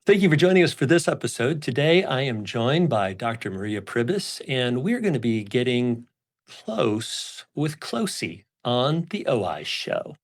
Thank you for joining us for this episode. Today, I am joined by Dr. Maria Pribis, and we're going to be getting close with Qlosi on the OI show.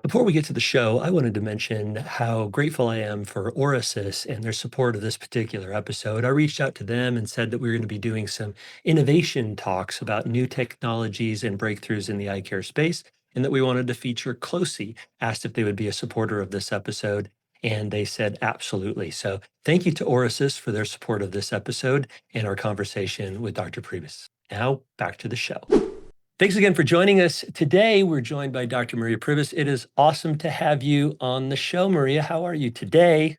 Before we get to the show, I wanted to mention how grateful I am for Orasis and their support of this particular episode. I reached out to them and said that we were going to be doing some innovation talks about new technologies and breakthroughs in the eye care space, and that we wanted to feature Qlosi. Asked if they would be a supporter of this episode, and they said absolutely. So thank you to Orasis for their support of this episode and our conversation with Dr. Pribis. Now back to the show. Thanks again for joining us. Today, we're joined by Dr. Maria Pribis. It is awesome to have you on the show, Maria. How are you today?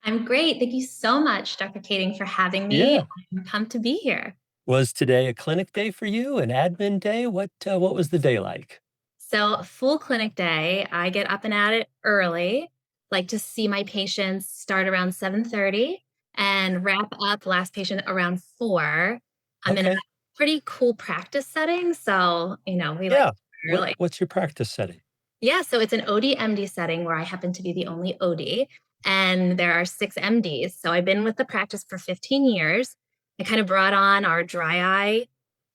I'm great. Thank you so much, Dr. Kading, for having me. Yeah. I'm pumped to be here. Was today a clinic day for you, an admin day? What was the day like? So, full clinic day, I get up and at it early, like to see my patients start around 7:30 and wrap up last patient around 4. I'm in a Okay. pretty cool practice setting, so, we like Yeah. early. What's your practice setting? Yeah, so it's an OD-MD setting where I happen to be the only OD, and there are 6 MDs. So I've been with the practice for 15 years. I kind of brought on our dry eye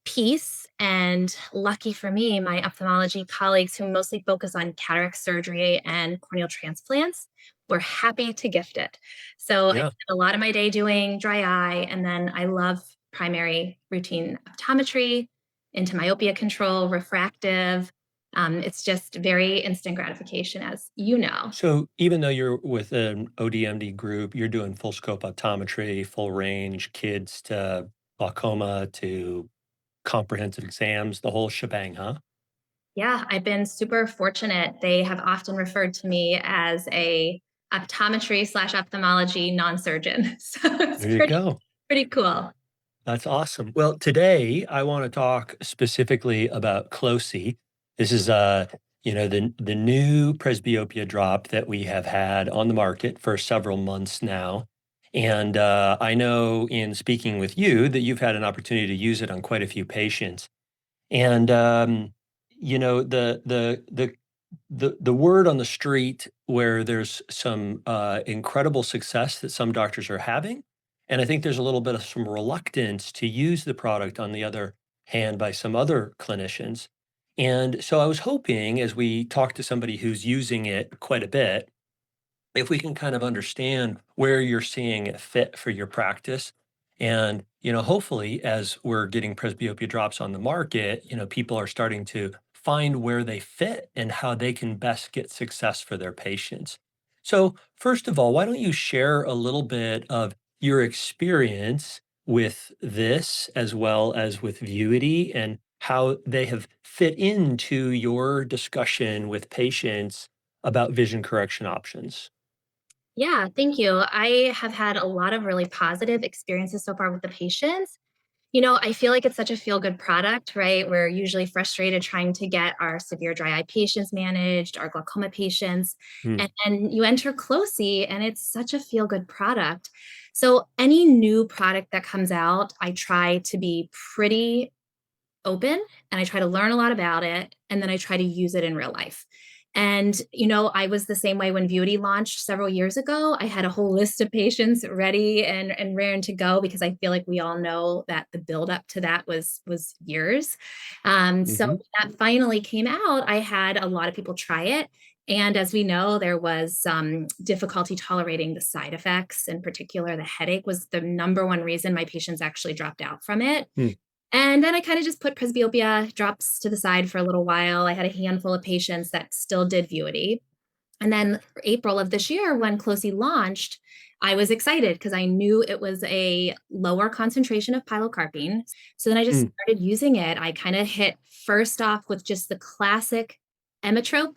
piece, and lucky for me, my ophthalmology colleagues who mostly focus on cataract surgery and corneal transplants were happy to gift it. So I spend Yeah. a lot of my day doing dry eye, and then I love primary routine optometry, into myopia control, refractive. It's just very instant gratification, as you know. So even though you're with an ODMD group, you're doing full scope optometry, full range, kids to glaucoma to comprehensive exams, the whole shebang, huh? Yeah, I've been super fortunate. They have often referred to me as a optometry slash ophthalmology non-surgeon. So it's There you go. pretty cool. That's awesome. Well, today I want to talk specifically about Qlosi. This is the new presbyopia drop that we have had on the market for several months now. And I know in speaking with you that you've had an opportunity to use it on quite a few patients. And the word on the street where there's some incredible success that some doctors are having, and I think there's a little bit of some reluctance to use the product on the other hand by some other clinicians. And so I was hoping, as we talk to somebody who's using it quite a bit, if we can kind of understand where you're seeing it fit for your practice. And, hopefully as we're getting presbyopia drops on the market, people are starting to find where they fit and how they can best get success for their patients. So first of all, why don't you share a little bit of your experience with this as well as with Vuity and how they have fit into your discussion with patients about vision correction options? Yeah, thank you. I have had a lot of really positive experiences so far with the patients. I feel like it's such a feel good product, right? We're usually frustrated trying to get our severe dry eye patients managed, our glaucoma patients, Hmm. and then you enter Qlosi and it's such a feel good product. So, any new product that comes out, I try to be pretty open and I try to learn a lot about it. And then I try to use it in real life. And, I was the same way when Vuity launched several years ago. I had a whole list of patients ready and raring to go because I feel like we all know that the build up to that was years. So Mhm. when that finally came out, I had a lot of people try it. And as we know, there was some difficulty tolerating the side effects. In particular, the headache was the number one reason my patients actually dropped out from it. Hmm. And then I kind of just put presbyopia drops to the side for a little while. I had a handful of patients that still did Vuity. And then April of this year, when Qlosi launched, I was excited because I knew it was a lower concentration of pilocarpine. So then I just Mm. started using it. I kind of hit first off with just the classic emmetrope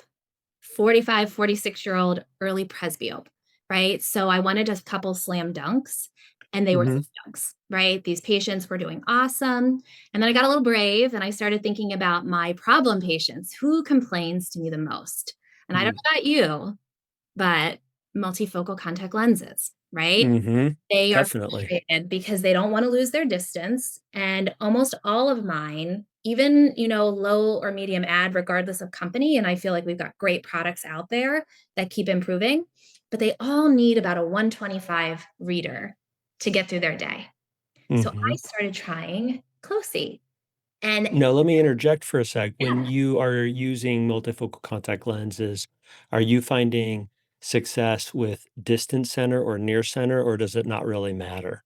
45, 46-year-old early presbyope, right? So I wanted a couple slam dunks and they were Mhm. slam dunks, right? These patients were doing awesome. And then I got a little brave and I started thinking about my problem patients. Who complains to me the most? And I don't Mm. know about you, but multifocal contact lenses. right? Mhm. They are Definitely. frustrated because they don't wanna lose their distance, and almost all of mine, even, low or medium ad regardless of company, and I feel like we've got great products out there that keep improving, but they all need about a 125 reader to get through their day. So I Mhm. started trying Qlosi, and Now, let me interject for a sec. When yeah. you are using multifocal contact lenses, are you finding success with distant center or near center, or does it not really matter?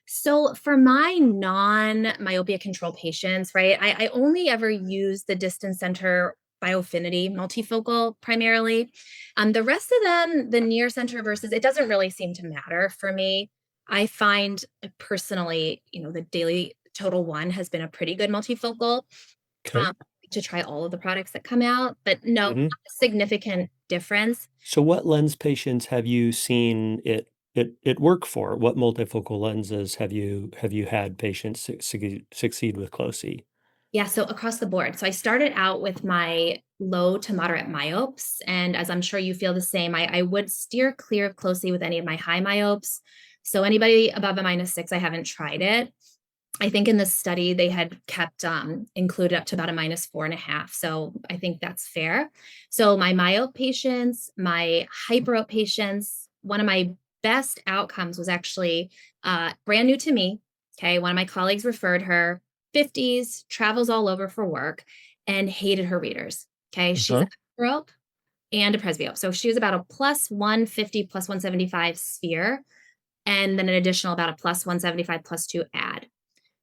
So for my non-myopia control patients, right, I only ever use the distance center biofinity multifocal primarily. The rest of them, the near center versus, it doesn't really seem to matter for me. I find personally, the daily total one has been a pretty good multifocal Okay. um, to try all of the products that come out, but no, not Mhm. a significant difference. So what lens patients have you seen it work for? What multifocal lenses have you had patients succeed with Qlosi? Yeah, so across the board. So I started out with my low to moderate myopes. And as I'm sure you feel the same, I would steer clear closely with any of my high myopes. So anybody above a -6, I haven't tried it. I think in this study they had kept included up to about a -4.5. So I think that's fair. So my myope patients, my hyperope patients, one of my best outcomes was actually brand new to me. Okay. One of my colleagues referred her, 50s, travels all over for work, and hated her readers. Okay. She's a Uh-huh. hyperope and a presbyope. So she was about a plus 150, plus 175 sphere, and then an additional about a plus 175 plus two ad.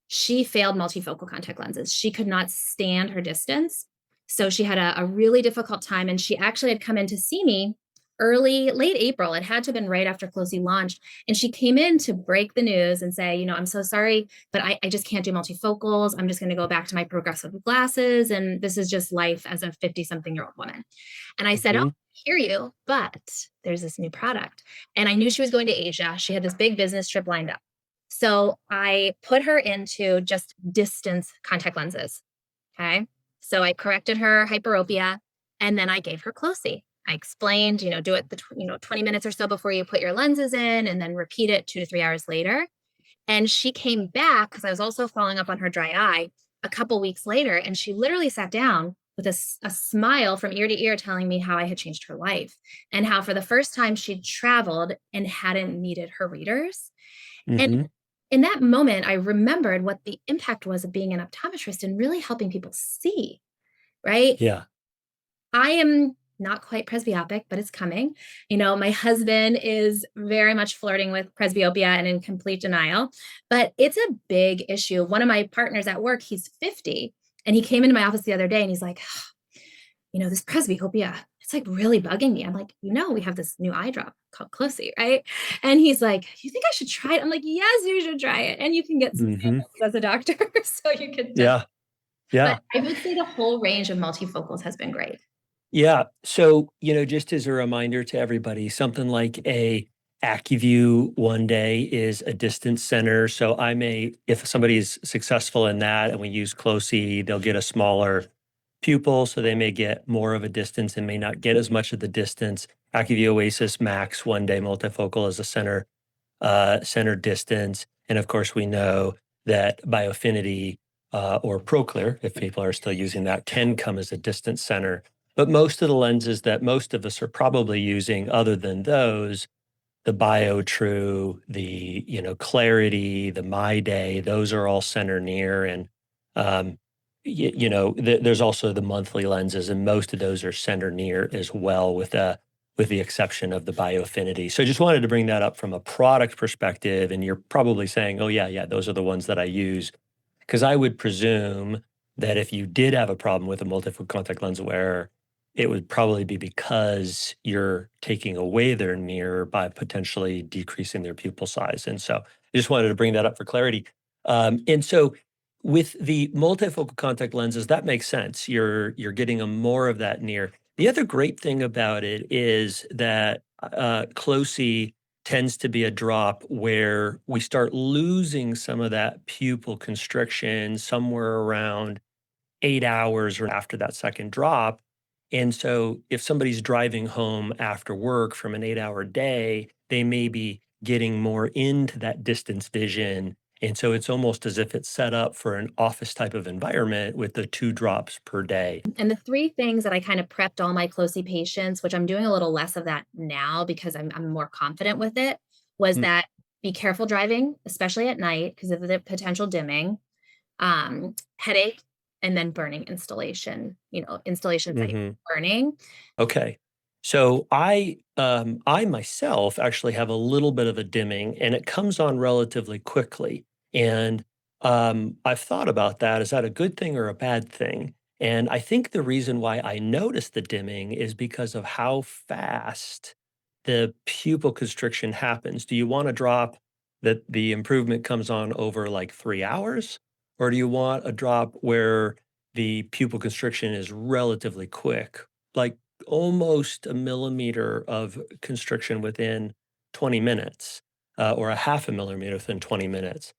She failed multifocal contact lenses. She could not stand her distance. So she had a really difficult time. And she actually had come in to see me late April. It had to have been right after Qlosi launched. And she came in to break the news and say, I'm so sorry, but I just can't do multifocals. I'm just going to go back to my progressive glasses. And this is just life as a 50 something year old woman. And I said, "Oh, Mhm. I hear you, but there's this new product." And I knew she was going to Asia. She had this big business trip lined up. So I put her into just distance contact lenses. Okay. So I corrected her hyperopia, and then I gave her Qlosi. I explained, do it 20 minutes or so before you put your lenses in, and then repeat it 2 to 3 hours later. And she came back because I was also following up on her dry eye a couple weeks later. And she literally sat down with a smile from ear to ear telling me how I had changed her life and how for the first time she'd traveled and hadn't needed her readers. And Mhm. in that moment, I remembered what the impact was of being an optometrist and really helping people see, right? Yeah. I am not quite presbyopic, but it's coming. My husband is very much flirting with presbyopia and in complete denial, but it's a big issue. One of my partners at work, he's 50, and he came into my office the other day and he's like, this presbyopia, it's like really bugging me. I'm like, we have this new eye drop called Qlosi, right? And he's like, you think I should try it? I'm like, yes, you should try it. And you can get some Mhm. samples as a doctor so you can test. Yeah. But Yeah. I would say the whole range of multifocals has been great. Yeah. So, just as a reminder to everybody, something like a AccuView one day is a distance center. So if somebody is successful in that and we use Qlosi, they'll get a smaller pupil, so they may get more of a distance and may not get as much of the distance. AccuView Oasis Max one day multifocal is a center distance. And of course, we know that Biofinity or ProClear, if people are still using that, can come as a distance center. But most of the lenses that most of us are probably using, other than those, the BioTrue, the Clarity, the MyDay, those are all center near, and um, there's also the monthly lenses, and most of those are center near as well, with the exception of the Biofinity. So I just wanted to bring that up from a product perspective, and you're probably saying, "Oh yeah, yeah, those are the ones that I use." Because I would presume that if you did have a problem with a multifocal contact lens wearer, it would probably be because you're taking away their mirror by potentially decreasing their pupil size. And so I just wanted to bring that up for clarity. And so with the multifocal contact lenses, that makes sense. You're getting a more of that near. The other great thing about it is that Qlosi tends to be a drop where we start losing some of that pupil constriction somewhere around 8 hours or after that second drop. And so if somebody's driving home after work from an 8 hour day, they may be getting more into that distance vision. And so it's almost as if it's set up for an office type of environment with the 2 drops per day. And the 3 things that I kind of prepped all my Qlosi patients, which I'm doing a little less of that now because I'm more confident with it, was Mm, that be careful driving, especially at night because of the potential dimming, headache, and then burning installation, installations that mhm. you're burning. Okay. So I myself actually have a little bit of a dimming and it comes on relatively quickly. And I've thought about that. Is that a good thing or a bad thing? And I think the reason why I notice the dimming is because of how fast the pupil constriction happens. Do you want a drop that the improvement comes on over like 3 hours? Or do you want a drop where the pupil constriction is relatively quick? Like almost a millimeter of constriction within 20 minutes, or a half a millimeter within 20 minutes.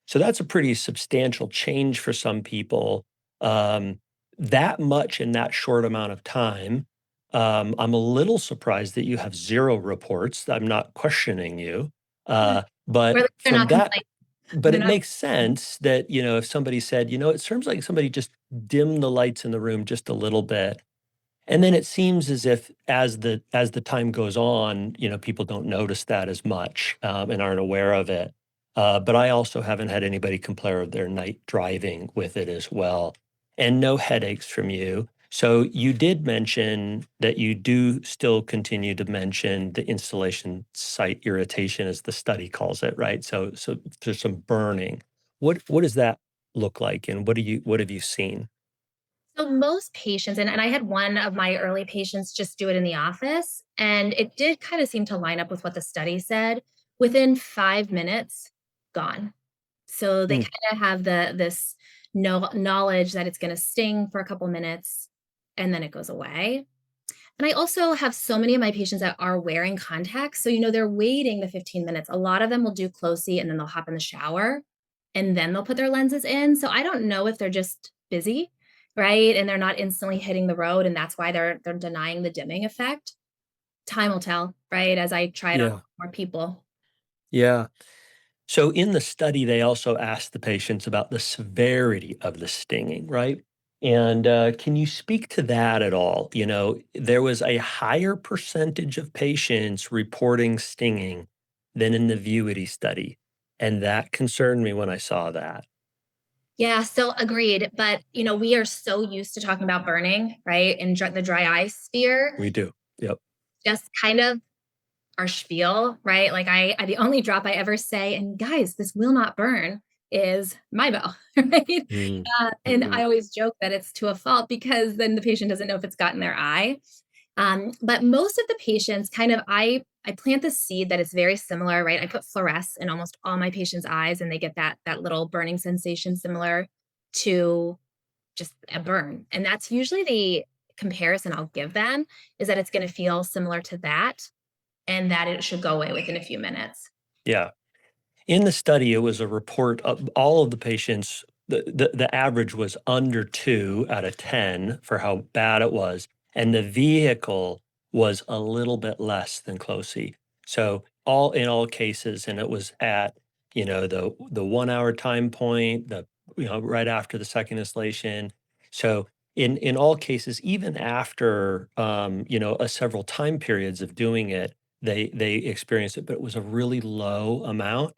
So that's a pretty substantial change for some people. Um, that much in that short amount of time. I'm a little surprised that you have zero reports. I'm not questioning you. Yeah. Or at But least they're from not that, complaining. but They're it not. makes sense that, if somebody said, it seems like somebody just dimmed the lights in the room just a little bit, and then it seems as if as the time goes on, people don't notice that as much, and aren't aware of it. But I also haven't had anybody complain of their night driving with it as well, and no headaches from you. So you did mention that you do still continue to mention the installation site irritation, as the study calls it, right? So there's some burning. What does that look like, and what have you seen? So most patients, and I had one of my early patients just do it in the office, and it did kind of seem to line up with what the study said. Within 5 minutes, gone. So they Hmm, kinda have this knowledge that it's gonna sting for a couple minutes, and then it goes away. And I also have so many of my patients that are wearing contacts, so, they're waiting the 15 minutes. A lot of them will do Qlosi, and then they'll hop in the shower, and then they'll put their lenses in, so I don't know if they're just busy, right? And they're not instantly hitting the road, and that's why they're denying the dimming effect. Time will tell, right, as I try it on yeah. more people. Yeah. So in the study, they also asked the patients about the severity of the stinging, right? And can you speak to that at all? There was a higher percentage of patients reporting stinging than in the Vuity study. And that concerned me when I saw that. Yeah, so agreed. But, we are so used to talking about burning, right? In the dry eye sphere, We do. Yep. just kind of our spiel, right? Like the only drop I ever say, and guys, this will not burn, is my bell, right? Mm, And mhm. I always joke that it's to a fault because then the patient doesn't know if it's gotten their eye. But most of the patients kind of I plant the seed that it's very similar, right? I put fluoresce in almost all my patients' eyes, and they get that little burning sensation similar to just a burn. And that's usually the comparison I'll give them is that it's going to feel similar to that and that it should go away within a few minutes. Yeah. In the study, it was a report of all of the patients. The average was under 2 out of 10 for how bad it was, and the vehicle was a little bit less than Qlosi. So in all cases, and it was at the 1 hour time point, the right after the second installation. So in all cases, even after a several time periods of doing it, they experienced it, but it was a really low amount.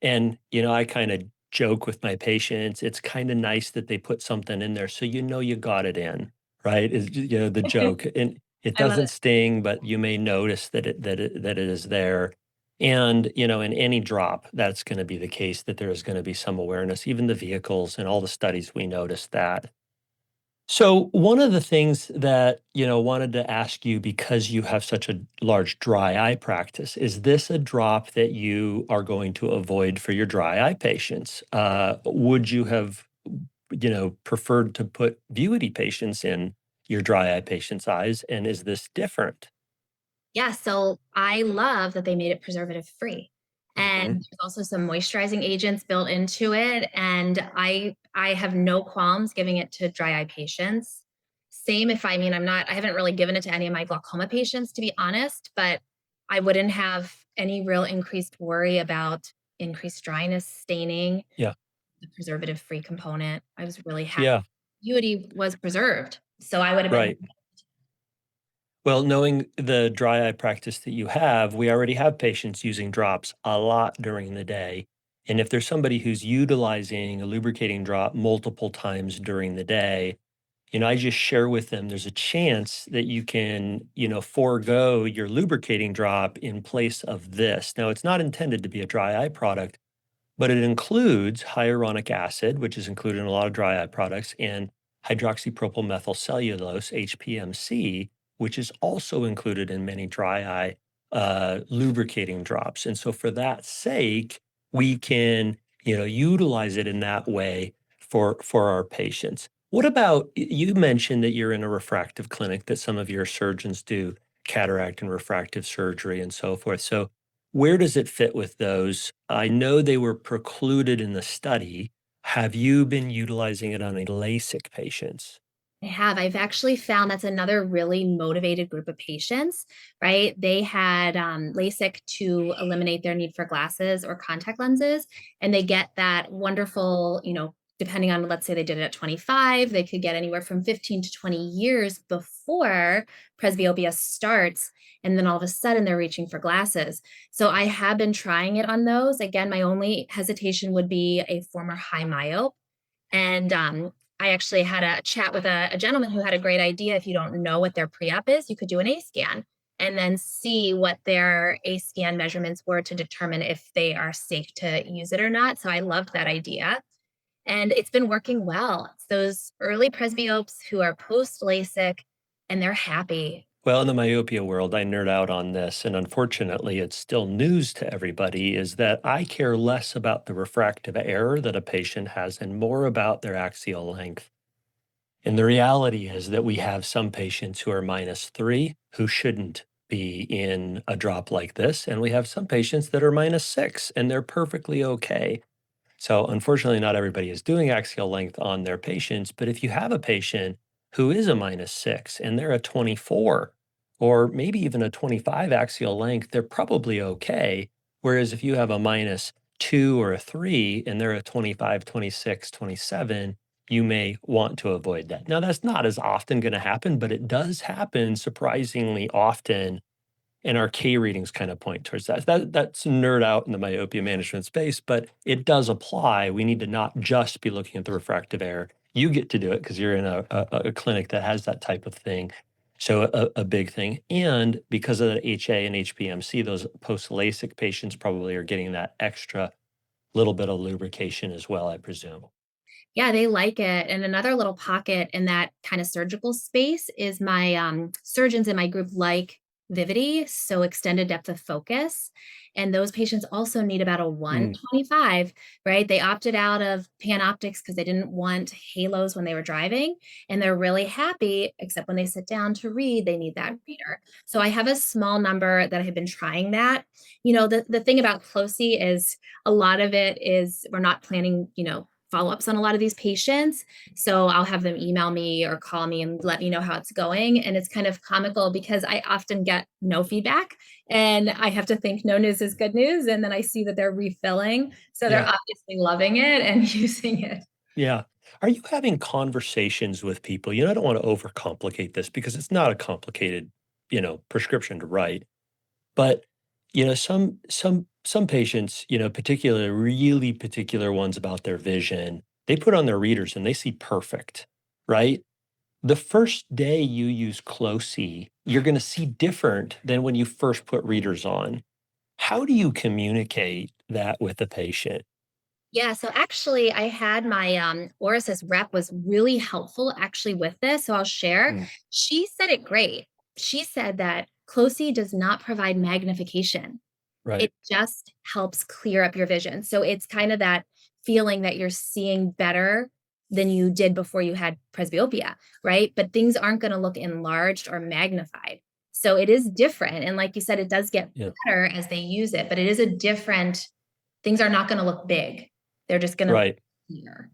And, I kinda joke with my patients, it's kinda nice that they put something in there so you got it in, right? Is the joke. And it I love doesn't it. sting, but you may notice that it is there. And, in any drop, that's gonna be the case, that there is gonna be some awareness. Even the vehicles and all the studies, we noticed that. So one of the things that, wanted to ask you, because you have such a large dry eye practice, is this a drop that you are going to avoid for your dry eye patients? Would you have, preferred to put Vuity patients in your dry eye patients' eyes? And is this different? Yeah, so I love that they made it preservative free. And Hmm. there's also some moisturizing agents built into it. And I have no qualms giving it to dry eye patients. Same if I haven't really given it to any of my glaucoma patients, to be honest, but I wouldn't have any real increased worry about increased dryness, staining, Yeah. the preservative-free component. I was really happy. Yeah. Beauty was preserved, so I would have been. Right. Well, knowing the dry eye practice that you have, we already have patients using drops a lot during the day. And if there's somebody who's utilizing a lubricating drop multiple times during the day, I just share with them there's a chance that you can, forego your lubricating drop in place of this. Now, it's not intended to be a dry eye product, but it includes hyaluronic acid, which is included in a lot of dry eye products, and hydroxypropylmethylcellulose, HPMC, which is also included in many dry eye lubricating drops. And so, for that sake, we can, utilize it in that way for our patients. What about you mentioned that you're in a refractive clinic, that some of your surgeons do cataract and refractive surgery and so forth. So, where does it fit with those? I know they were precluded in the study. Have you been utilizing it on a LASIK patients? I have. I've actually found that's another really motivated group of patients, right? They had LASIK to eliminate their need for glasses or contact lenses, and they get that wonderful, depending on, let's say they did it at 25, they could get anywhere from 15 to 20 years before presbyopia starts. And then all of a sudden they're reaching for glasses. So I have been trying it on those. Again, my only hesitation would be a former high myope. And I actually had a chat with a gentleman who had a great idea. If you don't know what their pre-op is, you could do an A scan and then see what their A scan measurements were to determine if they are safe to use it or not. So I loved that idea. And it's been working well. It's those early presbyopes who are post LASIK and they're happy. Well, in the myopia world, I nerd out on this, and unfortunately, it's still news to everybody, is that I care less about the refractive error that a patient has and more about their axial length. And the reality is that we have some patients who are -3 who shouldn't be in a drop like this, and we have some patients that are -6 and they're perfectly okay. So, unfortunately, not everybody is doing axial length on their patients. But if you have a patient who is a -6 and they're a 24 or maybe even a 25 axial length, they're probably okay. Whereas if you have a -2 or a 3 and they're a 25, 26, 27, you may want to avoid that. Now, that's not as often going to happen, but it does happen surprisingly often, and our K readings kind of point towards that. That's nerd out in the myopia management space, but it does apply. We need to not just be looking at the refractive error. You get to do it because you're in a clinic that has that type of thing. So a big thing. And because of the HA and HPMC, those post LASIK patients probably are getting that extra little bit of lubrication as well, I presume. Yeah, they like it. And another little pocket in that kind of surgical space is my surgeons in my group like Vivity, so extended depth of focus. And those patients also need about a Mm, 125, right? They opted out of Panoptics because they didn't want halos when they were driving. And they're really happy, except when they sit down to read, they need that reader. So I have a small number that have been trying that. The thing about Qlosi is a lot of it is we're not planning, follow-ups on a lot of these patients. So I'll have them email me or call me and let me know how it's going. And it's kind of comical because I often get no feedback and I have to think no news is good news. And then I see that they're refilling. So they're yeah. obviously loving it and using it. Yeah. Are you having conversations with people? I don't want to overcomplicate this because it's not a complicated, prescription to write. But, some patients, particular really particular ones about their vision, they put on their readers and they see perfect, right? The first day you use Qlosi, you're going to see different than when you first put readers on. How do you communicate that with the patient? Yeah, so actually I had my Oris's rep was really helpful actually with this. So I'll share. Mm, She said it great. She said that Closey does not provide magnification. right. It just helps clear up your vision. So it's kind of that feeling that you're seeing better than you did before you had presbyopia, right? But things aren't going to look enlarged or magnified. So it is different. And like you said, it does get Yeah. better as they use it, but it is a different, things are not going to look big. They're just going to look Right. clear.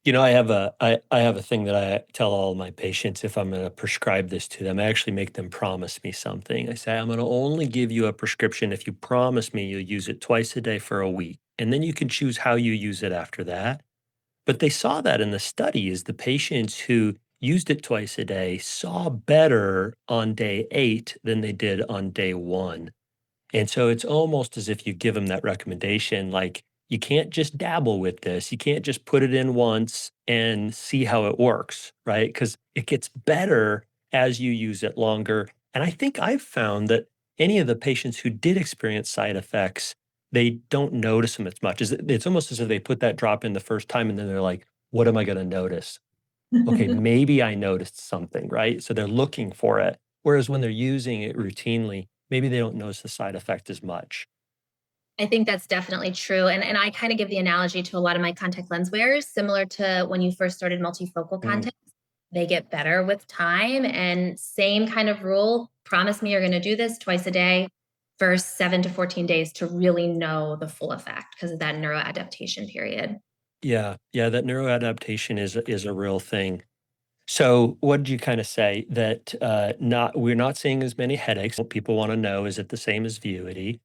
I have a thing that I tell all my patients if I'm gonna prescribe this to them. I actually make them promise me something. I say, "I'm gonna only give you a prescription if you promise me you'll use it twice a day for a week, and then you can choose how you use it after that." But they saw that in the studies, the patients who used it twice a day saw better on day 8 than they did on day 1. And so it's almost as if you give them that recommendation, like, you can't just dabble with this. You can't just put it in once and see how it works, right? Because it gets better as you use it longer. And I think I've found that any of the patients who did experience side effects, they don't notice them as much. It's almost as if they put that drop in the first time and then they're like, what am I going to notice? Okay, maybe I noticed something, right? So they're looking for it. Whereas when they're using it routinely, maybe they don't notice the side effect as much. I think that's definitely true. And I kind of give the analogy to a lot of my contact lens wearers, similar to when you first started multifocal Mm. contacts. They get better with time. And same kind of rule, promise me you're going to do this twice a day for 7 to 14 days to really know the full effect because of that neuroadaptation period. Yeah, yeah, that neuroadaptation is a real thing. So, what did you kind of say that not we're not seeing as many headaches? What people want to know is it the same as Vuity?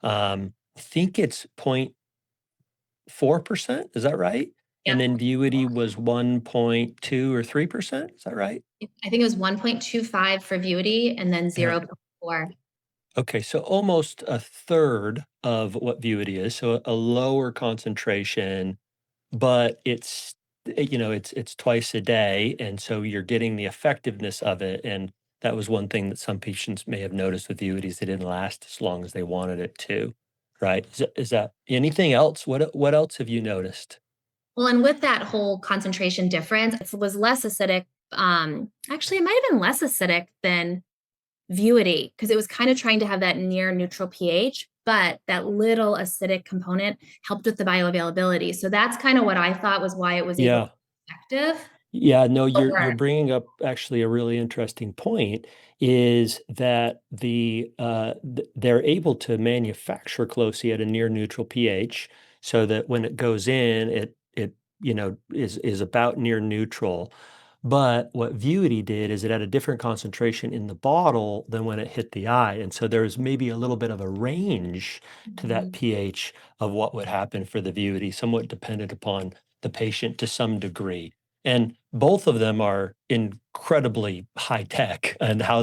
I think it's 0.4%. Is that right? And Yep. then Vuity was 1.2 or 3%. Is that right? I think it was 1.25 for Vuity and then Yeah. 0.4. Okay, so almost a third of what Vuity is. So a lower concentration, but it's twice a day, and so you're getting the effectiveness of it, and that was one thing that some patients may have noticed with Vuities, they didn't last as long as they wanted it to, right? Is that anything else? What else have you noticed? Well, and with that whole concentration difference, it was less acidic. Actually, it might have been less acidic than Vuity because it was kind of trying to have that near neutral pH, but that little acidic component helped with the bioavailability. So that's kind of what I thought was why it was able to Yeah. be effective. Yeah, no, you're Over. bringing up actually a really interesting point, is that they're able to manufacture Qlosi at a near neutral pH so that when it goes in, is about near neutral. But what Vuity did is it had a different concentration in the bottle than when it hit the eye. And so there's maybe a little bit of a range to that Mhm. pH of what would happen for the Vuity, somewhat dependent upon the patient to some degree. And both of them are incredibly high tech and how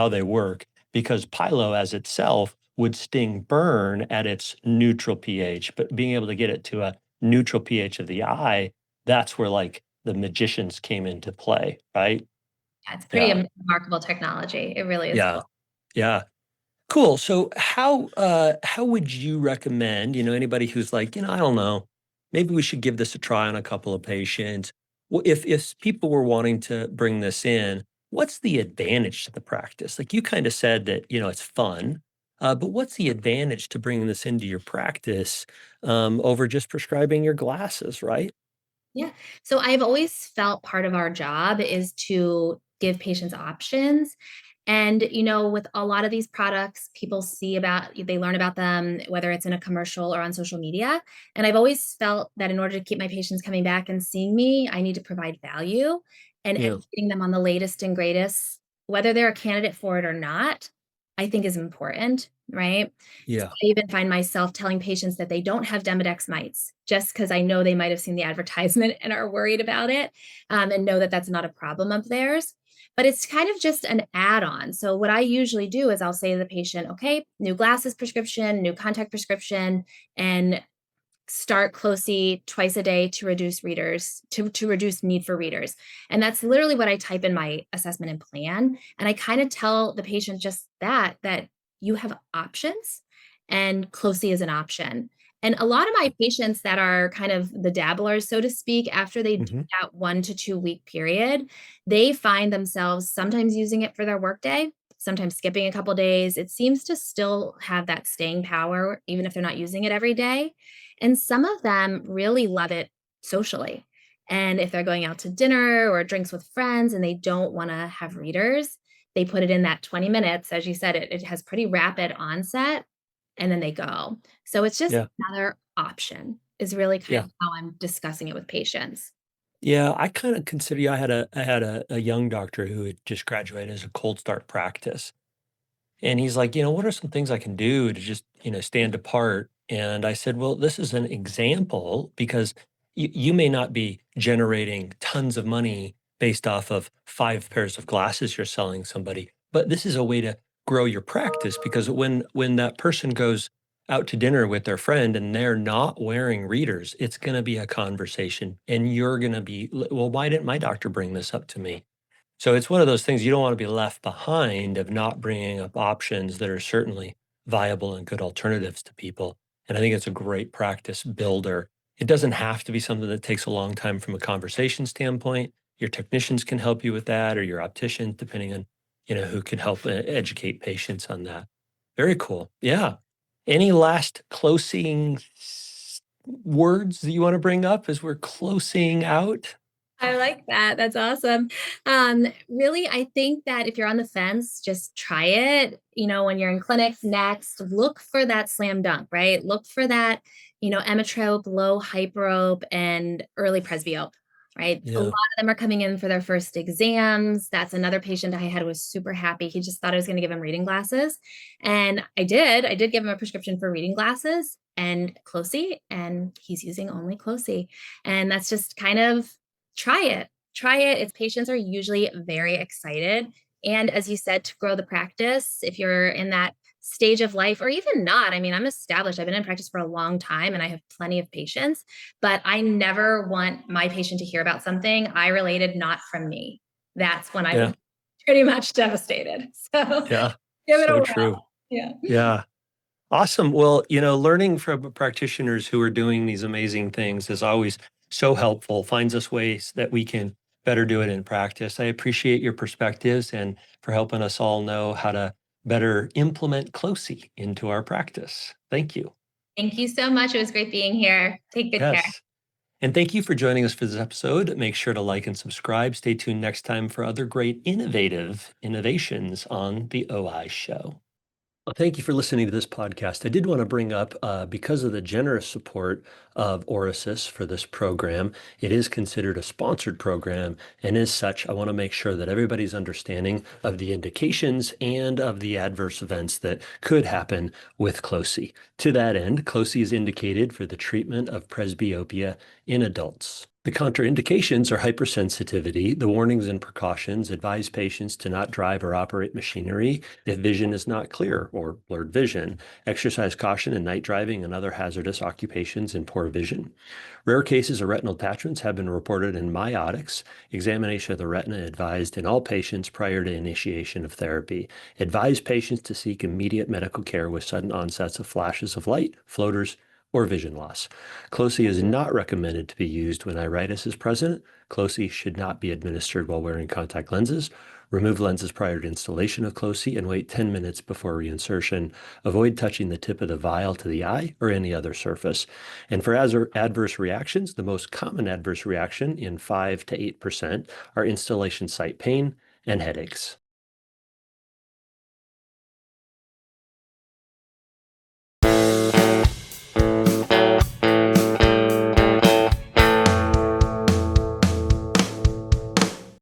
they work, because Pilo as itself would sting burn at its neutral pH, but being able to get it to a neutral pH of the eye, that's where like the magicians came into play, right? Yeah, it's pretty Yeah. remarkable technology. It really is Yeah. cool. Yeah. Cool. So how would you recommend, anybody who's like, I don't know, maybe we should give this a try on a couple of patients. Well, if people were wanting to bring this in, what's the advantage to the practice? Like you kind of said that, it's fun, but what's the advantage to bringing this into your practice over just prescribing your glasses, right? Yeah. So I've always felt part of our job is to give patients options. And, with a lot of these products, people they learn about them, whether it's in a commercial or on social media. And I've always felt that in order to keep my patients coming back and seeing me, I need to provide value and Yeah. educating them on the latest and greatest, whether they're a candidate for it or not, I think is important. Right. So Yeah. I even find myself telling patients that they don't have Demodex mites just because I know they might have seen the advertisement and are worried about it, and know that that's not a problem of theirs. But it's kind of just an add on. So, what I usually do is I'll say to the patient, okay, new glasses prescription, new contact prescription, and start Qlosi twice a day to reduce to reduce need for readers. And that's literally what I type in my assessment and plan. And I kind of tell the patient just that you have options and Qlosi is an option. And a lot of my patients that are kind of the dabblers, so to speak, after they do Hmm. that 1 to 2 week period, they find themselves sometimes using it for their workday, sometimes skipping a couple days. It seems to still have that staying power, even if they're not using it every day. And some of them really love it socially. And if they're going out to dinner or drinks with friends and they don't want to have readers, they put it in that 20 minutes. As you said, it has pretty rapid onset and then they go. So it's just Yeah. another option, is really kind Yeah. of how I'm discussing it with patients. Yeah, I kind of consider, yeah, I had a young doctor who had just graduated as a cold start practice. And he's like, what are some things I can do to just, stand apart? And I said, well, this is an example because you may not be generating tons of money based off of 5 pairs of glasses you're selling somebody, but this is a way to grow your practice because when that person goes out to dinner with their friend and they're not wearing readers, it's going to be a conversation and you're going to be, well, why didn't my doctor bring this up to me? So it's one of those things you don't want to be left behind of not bringing up options that are certainly viable and good alternatives to people. And I think it's a great practice builder. It doesn't have to be something that takes a long time from a conversation standpoint. Your technicians can help you with that, or your optician, depending on who can help educate patients on that. Very cool. Yeah. Any last closing words that you want to bring up as we're closing out? I like that. That's awesome. Really, I think that if you're on the fence, just try it. When you're in clinic next, look for that slam dunk, right? Look for that, emmetrope, low hyperope, and early presbyope, right? A lot Yeah. of them are coming in for their first exams. That's another patient I had who was super happy. He just thought I was going to give him reading glasses. And I did. I did give him a prescription for reading glasses and Qlosi, and he's using only Qlosi. And that's just kind of try it. Try it. Its patients are usually very excited. And as you said, to grow the practice, if you're in that stage of life or even not, I mean, I'm established. I've been in practice for a long time and I have plenty of patients, but I never want my patient to hear about something I related not from me. That's when I Yeah. would be pretty much devastated. So Yeah, give it a so whirl. true. Yeah. Yeah. Awesome. Well, learning from practitioners who are doing these amazing things is always so helpful, finds us ways that we can better do it in practice. I appreciate your perspectives and for helping us all know how to better implement Qlosi into our practice. Thank you. Thank you so much. It was great being here. Take good care. Yes. And thank you for joining us for this episode. Make sure to like and subscribe. Stay tuned next time for other great innovative innovations on the OI Show. Well, thank you for listening to this podcast. I did want to bring up, because of the generous support of Orasys for this program, it is considered a sponsored program. And as such, I want to make sure that everybody's understanding of the indications and of the adverse events that could happen with Qlosi. To that end, Qlosi is indicated for the treatment of presbyopia in adults. The contraindications are hypersensitivity. The warnings and precautions advise patients to not drive or operate machinery if vision is not clear or blurred vision, exercise caution in night driving and other hazardous occupations in poor vision. Rare cases of retinal detachments have been reported in myotics. Examination of the retina advised in all patients prior to initiation of therapy. Advise patients to seek immediate medical care with sudden onsets of flashes of light, floaters, or vision loss. Qlosi is not recommended to be used when iritis is present. Qlosi should not be administered while wearing contact lenses. Remove lenses prior to installation of Qlosi and wait 10 minutes before reinsertion. Avoid touching the tip of the vial to the eye or any other surface. And for adverse reactions, the most common adverse reaction in 5 to 8% are installation site pain and headaches.